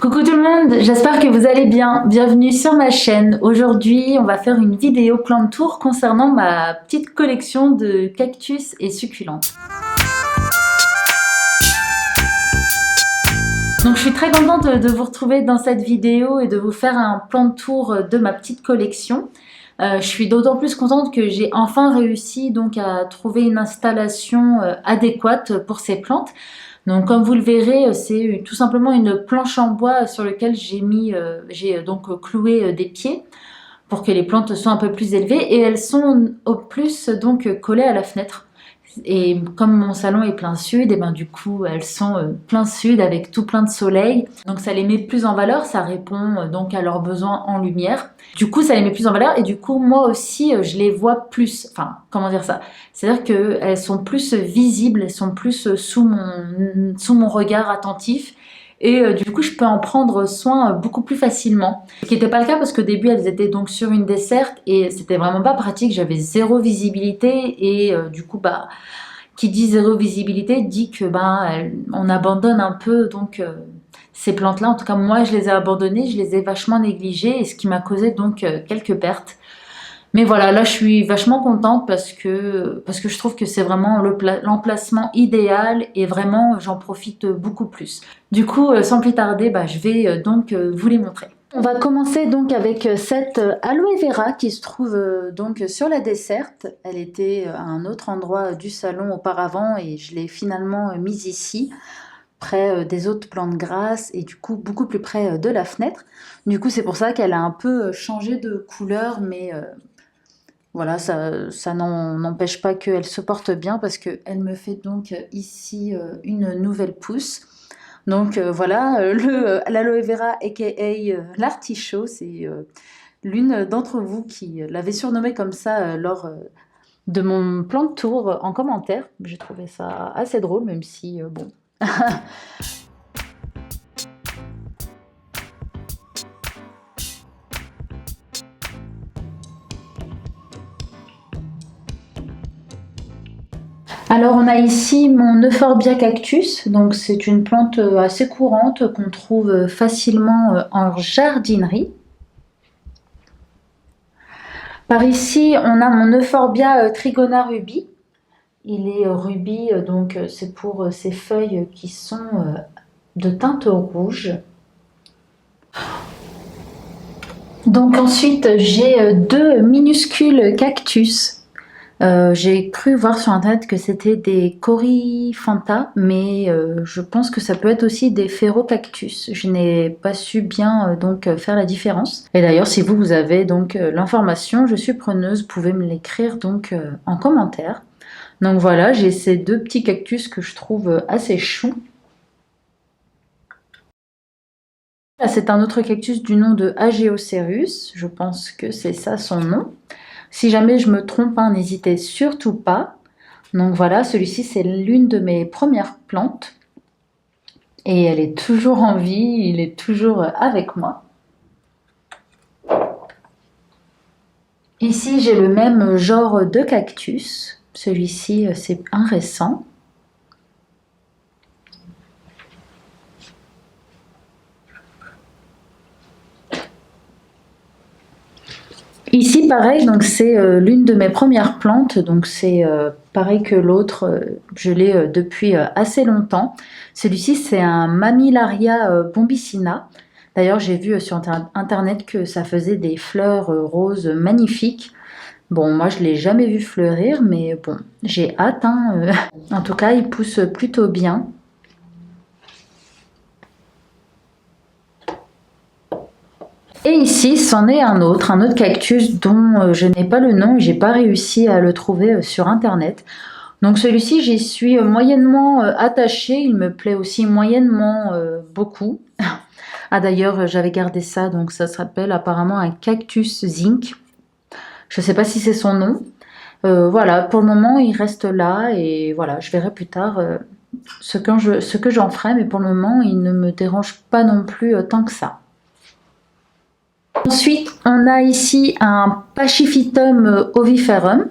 Coucou tout le monde, j'espère que vous allez bien. Bienvenue sur ma chaîne. Aujourd'hui, on va faire une vidéo plante tour concernant ma petite collection de cactus et succulentes. Donc je suis très contente de vous retrouver dans cette vidéo et de vous faire un plan de tour de ma petite collection. Je suis d'autant plus contente que j'ai enfin réussi donc à trouver une installation adéquate pour ces plantes. Donc comme vous le verrez, c'est tout simplement une planche en bois sur laquelle j'ai donc cloué des pieds pour que les plantes soient un peu plus élevées et elles sont au plus donc collées à la fenêtre. Et comme mon salon est plein sud, et ben du coup elles sont plein sud avec tout plein de soleil. Donc ça les met plus en valeur, ça répond donc à leurs besoins en lumière. Du coup ça les met plus en valeur et du coup moi aussi je les vois plus. Enfin comment dire ça? C'est-à-dire qu'elles sont plus visibles, elles sont plus sous mon regard attentif. Et du coup, je peux en prendre soin beaucoup plus facilement. Ce qui n'était pas le cas parce qu'au début, elles étaient donc sur une desserte et c'était vraiment pas pratique. J'avais zéro visibilité et du coup, qui dit zéro visibilité dit que on abandonne un peu donc ces plantes-là. En tout cas, moi, je les ai abandonnées, je les ai vachement négligées et ce qui m'a causé donc quelques pertes. Mais voilà, là je suis vachement contente parce que je trouve que c'est vraiment l'emplacement idéal et vraiment j'en profite beaucoup plus. Du coup, sans plus tarder, je vais donc vous les montrer. On va commencer donc avec cette aloe vera qui se trouve donc sur la desserte. Elle était à un autre endroit du salon auparavant et je l'ai finalement mise ici, près des autres plantes grasses et du coup beaucoup plus près de la fenêtre. Du coup c'est pour ça qu'elle a un peu changé de couleur, mais voilà, ça n'empêche pas qu'elle se porte bien parce qu'elle me fait donc ici une nouvelle pousse. Donc voilà, l'aloe vera aka l'artichaut, c'est l'une d'entre vous qui l'avait surnommé comme ça lors de mon plan de tour en commentaire. J'ai trouvé ça assez drôle, même si bon... Alors on a ici mon Euphorbia cactus, donc c'est une plante assez courante qu'on trouve facilement en jardinerie. Par ici on a mon Euphorbia trigona ruby. Il est rubis, donc c'est pour ses feuilles qui sont de teinte rouge. Donc ensuite j'ai deux minuscules cactus. J'ai cru voir sur internet que c'était des coryphantha, mais je pense que ça peut être aussi des ferrocactus. Je n'ai pas su bien donc faire la différence. Et d'ailleurs, si vous avez donc l'information, je suis preneuse. Vous pouvez me l'écrire donc en commentaire. Donc voilà, j'ai ces deux petits cactus que je trouve assez choux. Là, c'est un autre cactus du nom de Ageocerus. Je pense que c'est ça son nom. Si jamais je me trompe, n'hésitez surtout pas. Donc voilà, celui-ci c'est l'une de mes premières plantes. Et elle est toujours en vie, il est toujours avec moi. Ici j'ai le même genre de cactus. Celui-ci c'est un récent. Ici pareil, donc c'est l'une de mes premières plantes, donc c'est pareil que l'autre, je l'ai depuis assez longtemps. Celui-ci c'est un Mammillaria bombicina. D'ailleurs j'ai vu sur internet que ça faisait des fleurs roses magnifiques. Bon, moi je l'ai jamais vu fleurir, mais bon, j'ai hâte. En tout cas, il pousse plutôt bien. Et ici, c'en est un autre cactus dont je n'ai pas le nom et j'ai pas réussi à le trouver sur internet. Donc celui-ci, j'y suis moyennement attachée, il me plaît aussi moyennement beaucoup. Ah d'ailleurs, j'avais gardé ça, donc ça s'appelle apparemment un cactus zinc. Je sais pas si c'est son nom. Voilà, pour le moment, il reste là et voilà, je verrai plus tard ce que j'en ferai, mais pour le moment, il ne me dérange pas non plus tant que ça. Ensuite, on a ici un Pachyphytum oviferum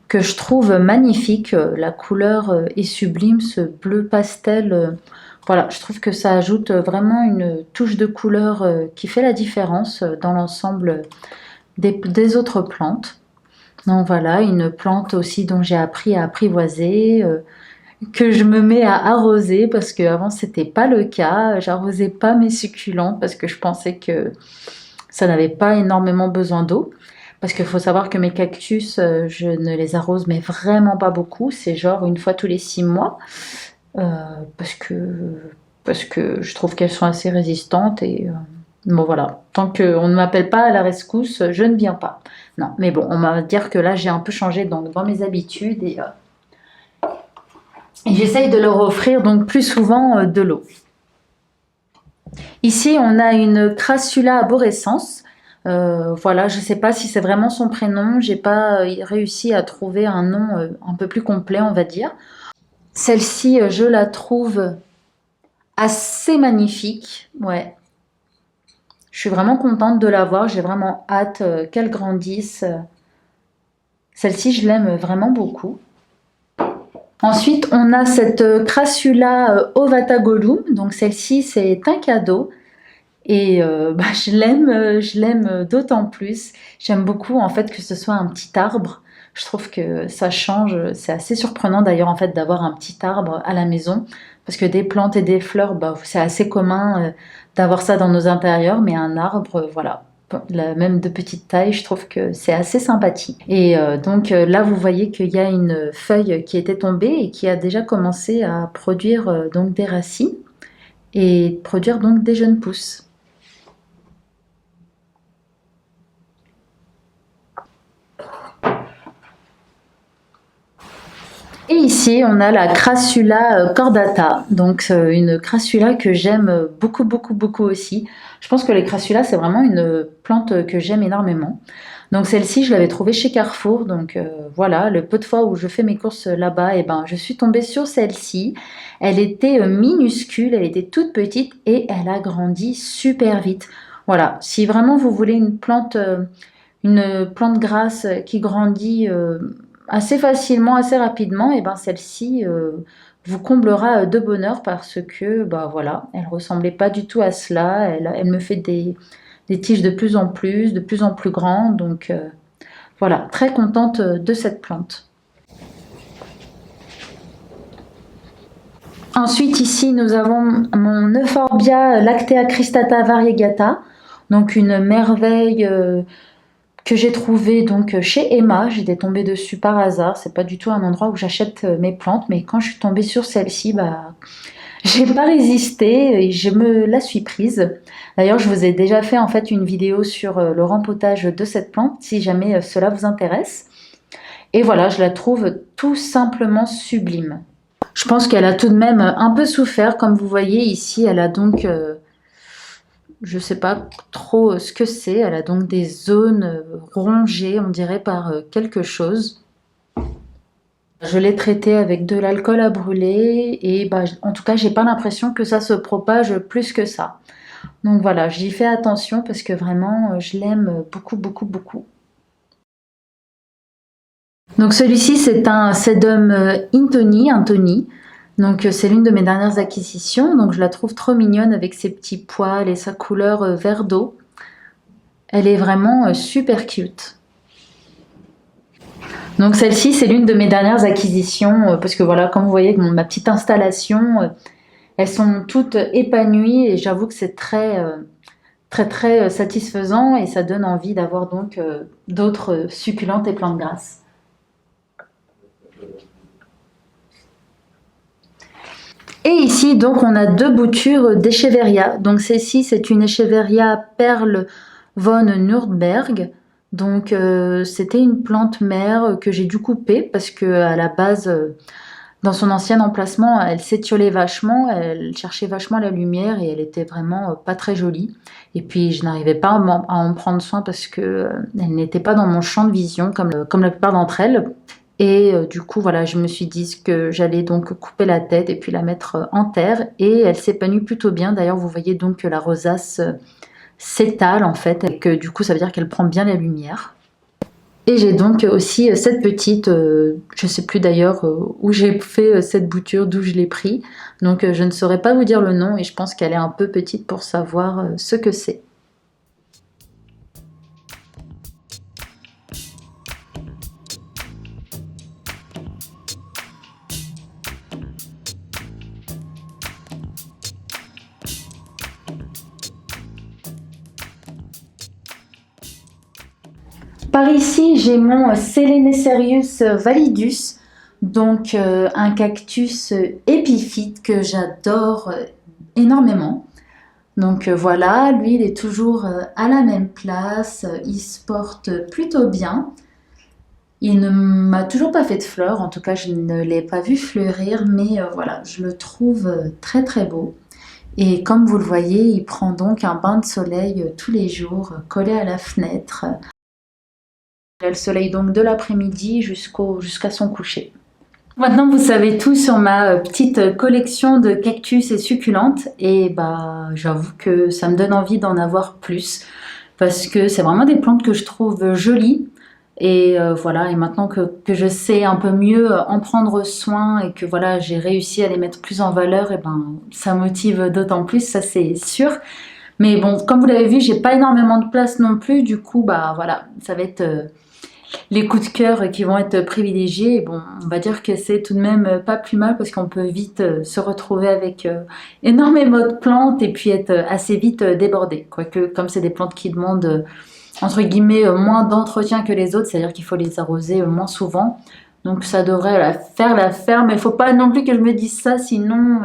que je trouve magnifique. La couleur est sublime, ce bleu pastel Voilà, je trouve que ça ajoute vraiment une touche de couleur qui fait la différence dans l'ensemble des autres plantes. Donc voilà, une plante aussi dont j'ai appris à apprivoiser, que je me mets à arroser parce qu'avant c'était pas le cas. J'arrosais pas mes succulentes parce que je pensais que ça n'avait pas énormément besoin d'eau. Parce qu'il faut savoir que mes cactus, je ne les arrose mais vraiment pas beaucoup. C'est genre une fois tous les 6 mois. Euh, parce que, parce que je trouve qu'elles sont assez résistantes et bon voilà. Tant qu'on ne m'appelle pas à la rescousse, je ne viens pas. Non, mais bon, on va dire que là j'ai un peu changé dans mes habitudes et j'essaye de leur offrir donc plus souvent de l'eau. Ici, on a une Crassula arborescens. Voilà, je ne sais pas si c'est vraiment son prénom. J'ai pas réussi à trouver un nom un peu plus complet, on va dire. Celle-ci, je la trouve assez magnifique. Ouais. Je suis vraiment contente de la voir. J'ai vraiment hâte qu'elle grandisse. Celle-ci, je l'aime vraiment beaucoup. Ensuite, on a cette Crassula ovata Gollum. Donc celle-ci, c'est un cadeau. Et je l'aime d'autant plus. J'aime beaucoup en fait que ce soit un petit arbre. Je trouve que ça change. C'est assez surprenant d'ailleurs en fait d'avoir un petit arbre à la maison. Parce que des plantes et des fleurs, c'est assez commun d'avoir ça dans nos intérieurs. Mais un arbre, voilà, même de petite taille, je trouve que c'est assez sympathique. Et donc là, vous voyez qu'il y a une feuille qui était tombée et qui a déjà commencé à produire donc des racines et produire donc des jeunes pousses. Et ici, on a la Crassula cordata, donc une Crassula que j'aime beaucoup, beaucoup, beaucoup aussi. Je pense que les Crassulas, c'est vraiment une plante que j'aime énormément. Donc celle-ci, je l'avais trouvée chez Carrefour, donc voilà, le peu de fois où je fais mes courses là-bas, et ben, je suis tombée sur celle-ci. Elle était minuscule, elle était toute petite et elle a grandi super vite. Voilà, si vraiment vous voulez une plante grasse qui grandit assez facilement, assez rapidement, et ben celle-ci vous comblera de bonheur parce que voilà, elle ressemblait pas du tout à cela. Elle me fait des tiges de plus en plus grandes. Donc voilà, très contente de cette plante. Ensuite, ici, nous avons mon Euphorbia lactea cristata variegata, donc une merveille que j'ai trouvé donc chez Emma. J'étais tombée dessus par hasard. C'est pas du tout un endroit où j'achète mes plantes, mais quand je suis tombée sur celle-ci, j'ai pas résisté et je me la suis prise. D'ailleurs, je vous ai déjà fait en fait une vidéo sur le rempotage de cette plante, si jamais cela vous intéresse. Et voilà, je la trouve tout simplement sublime. Je pense qu'elle a tout de même un peu souffert, comme vous voyez ici. Elle a donc je sais pas trop ce que c'est. Elle a donc des zones rongées, on dirait, par quelque chose. Je l'ai traitée avec de l'alcool à brûler et en tout cas, j'ai pas l'impression que ça se propage plus que ça. Donc voilà, j'y fais attention parce que vraiment, je l'aime beaucoup, beaucoup, beaucoup. Donc celui-ci, c'est un sedum Intoni. Donc c'est l'une de mes dernières acquisitions. Donc je la trouve trop mignonne avec ses petits poils et sa couleur vert d'eau. Elle est vraiment super cute. Donc celle-ci, c'est l'une de mes dernières acquisitions parce que voilà, comme vous voyez, ma petite installation, elles sont toutes épanouies et j'avoue que c'est très, très, très satisfaisant et ça donne envie d'avoir donc d'autres succulentes et plantes grasses. Et ici, donc, on a deux boutures d'Echeveria. Donc, celle-ci, c'est une Echeveria Perle von Nürnberg. Donc, c'était une plante mère que j'ai dû couper parce que à la base, dans son ancien emplacement, elle s'étiolait vachement, elle cherchait vachement la lumière et elle était vraiment pas très jolie. Et puis, je n'arrivais pas à en prendre soin parce que elle n'était pas dans mon champ de vision comme la plupart d'entre elles. Et du coup, voilà, je me suis dit que j'allais donc couper la tête et puis la mettre en terre. Et elle s'épanouit plutôt bien. D'ailleurs, vous voyez donc que la rosace s'étale en fait. Et que du coup, ça veut dire qu'elle prend bien la lumière. Et j'ai donc aussi cette petite, je sais plus d'ailleurs où j'ai fait cette bouture, d'où je l'ai pris. Donc je ne saurais pas vous dire le nom et je pense qu'elle est un peu petite pour savoir ce que c'est. Par ici, j'ai mon Selenacerius validus, donc un cactus épiphyte que j'adore énormément. Donc voilà, lui il est toujours à la même place, il se porte plutôt bien. Il ne m'a toujours pas fait de fleurs, en tout cas je ne l'ai pas vu fleurir, mais voilà, je le trouve très très beau. Et comme vous le voyez, il prend donc un bain de soleil tous les jours, collé à la fenêtre. Il a le soleil donc de l'après-midi jusqu'à son coucher. Maintenant, vous savez tout sur ma petite collection de cactus et succulentes. Et bah, j'avoue que ça me donne envie d'en avoir plus. Parce que c'est vraiment des plantes que je trouve jolies. Et voilà, et maintenant que je sais un peu mieux en prendre soin et que voilà, j'ai réussi à les mettre plus en valeur, et ben ça motive d'autant plus, ça c'est sûr. Mais bon, comme vous l'avez vu, j'ai pas énormément de place non plus, du coup, bah voilà, ça va être les coups de cœur qui vont être privilégiés. Bon, on va dire que c'est tout de même pas plus mal parce qu'on peut vite se retrouver avec énormément de plantes et puis être assez vite débordé. Quoique, comme c'est des plantes qui demandent entre guillemets moins d'entretien que les autres, c'est-à-dire qu'il faut les arroser moins souvent. Donc ça devrait faire l'affaire, mais il ne faut pas non plus que je me dise ça, sinon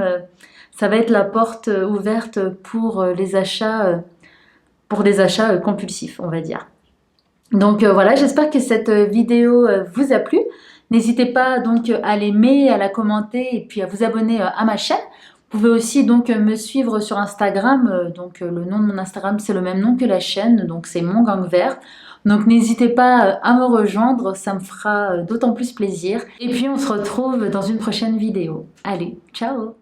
ça va être la porte ouverte pour des achats compulsifs, on va dire. Donc voilà, j'espère que cette vidéo vous a plu. N'hésitez pas donc à l'aimer, à la commenter et puis à vous abonner à ma chaîne. Vous pouvez aussi donc me suivre sur Instagram. Donc le nom de mon Instagram, c'est le même nom que la chaîne, donc c'est Mon Gang Vert. Donc n'hésitez pas à me rejoindre, ça me fera d'autant plus plaisir. Et puis on se retrouve dans une prochaine vidéo. Allez, ciao!